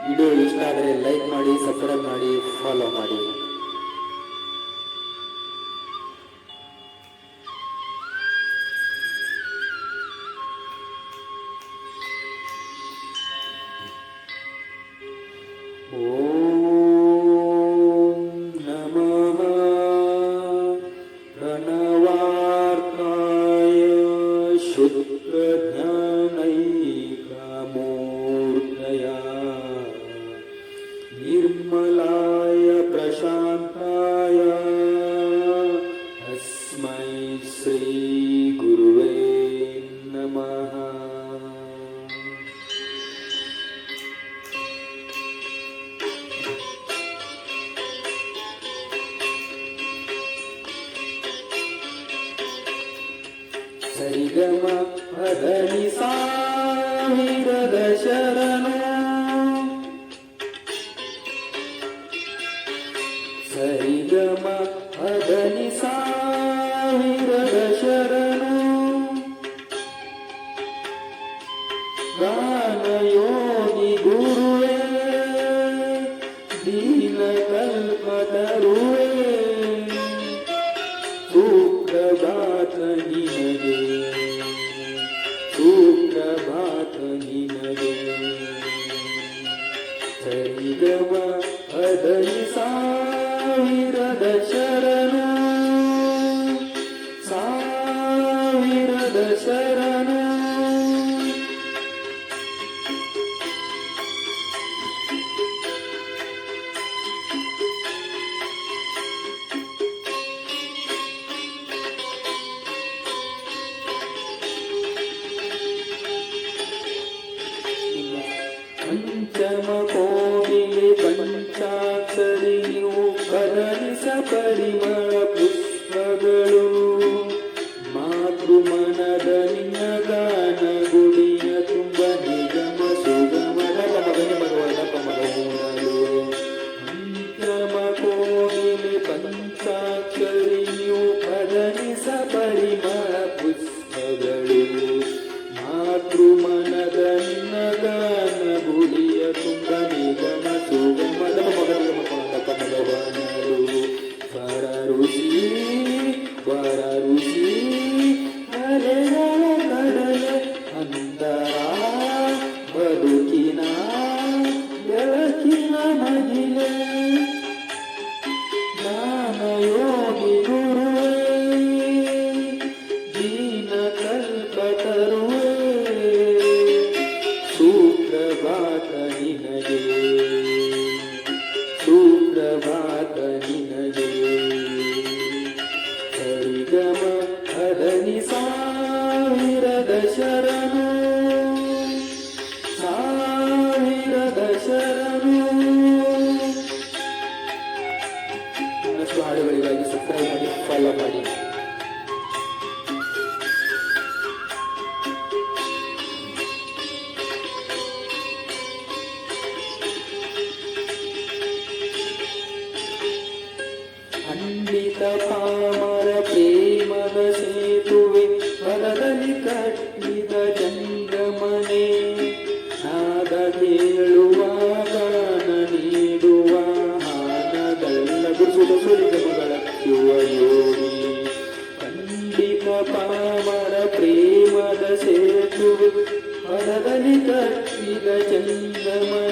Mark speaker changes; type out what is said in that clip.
Speaker 1: Video ಇಷ್ಟ ಆದರೆ like ಮಾಡಿ, ಸಬ್ಸ್ಕ್ರೈಬ್ ಮಾಡಿ, ಫಾಲೋ ಮಾಡಿ. निर्मलाय प्रशांताय तस्मै श्री गुरुवे नमः. ಸರಿಗಮ ಪದನಿ ಸಾವಿರದ ಶರಣು, ಸರಿಗಮ ಪದನಿ ಸಾವಿರದ ಶರಣು, ಗಾನಯೋಗಿ ಗುರುವೇ ದೀನ ಕಲ್ಪತರುವೇ, ಸುಪ್ರಭಾತ ನಿನಗೆ, ಸುಪ್ರಭಾತ ನಿನಗೆ. ಸರಿಗಮ ಪದನಿ ಸಾವಿರದ ಶರಣು, ಸಾವಿರದ ಶರಣು. ಪಂಚಮ ಕೋಗಿಲೆ ಪಂಚಾಕ್ಷರಿಯು ಕದನಿಸ ಪರಿಮಳ ಪುಷ್ಪಗಳು, ಮಾತೃಮನದ ನಿನ್ನ ಗಾನ ಗುಡಿಯ ತುಂಬ ನಿಗಮ ಸುಗಮದ ಪಮಗಮೂಲಗಳು. ಪಂಚಮ ಕೋಗಿಲೆ ಪಂಚಾಕ್ಷರಿಯು ಕದನಿಸ ಪರಿಮಳ ಪುಷ್ಪಗಳು, ಮಾತೃಮನದ ನಿನ್ನ ಗಾನ ಗುಡಿಯ ತುಂಬ ನಿಗಮ ಸುಗಮದ ಪಮಗಮೂಲಗಳು. ವರ ಋಷಿ ವರ ಋಷಿ ಅಲೆಗಳ ಕಡಲೆ ಅಂದರ ಬದುಕಿನ ಬೆಳಕಿನ ಮಗಿಲೆ, ಜ್ಞಾನಯೋಗಿ ಗುರುವೇ ದೀನ ಕಲ್ಪತರುವೇ, ಸುಪ್ರಭಾತ ನಿನಗೆ, ಸುಪ್ರಭಾತ ನಿನಗೆ. ಸರಿಗಮ ಪದನಿ ಸಾವಿರದ ಶರಣು, ಸಾವಿರದ ಶರಣು. ಇನ್ನಷ್ಟು ಹಾಡುಗಳಿಗಾಗಿ ಸಬ್ಸ್ಕ್ರೈಬ್ ಮಾಡಿ, ಫಾಲೋ ಮಾಡಿ. ಖಂಡಿತ ಪಾಮರ ಪ್ರೇಮದ ಸೇತುವೆ ಪದದಲ್ಲಿ ಕಟ್ಟಿದ ಚಂದ್ರಮನೆ, ನಾದ ಕೇಳುವ ಗಾನ ನೀಡುವ ಹಾನಗಲ್ಲ ಗುರುಸುದ ಸುರಿಗಮಗಳ ಯುವ ಯೋಗಿ. ಖಂಡಿತ ಪಾಮರ ಪ್ರೇಮದ ಸೇತುವೆ ಪದದಲ್ಲಿ ಕಟ್ಟಿದ ಚಂದ್ರಮನೆ,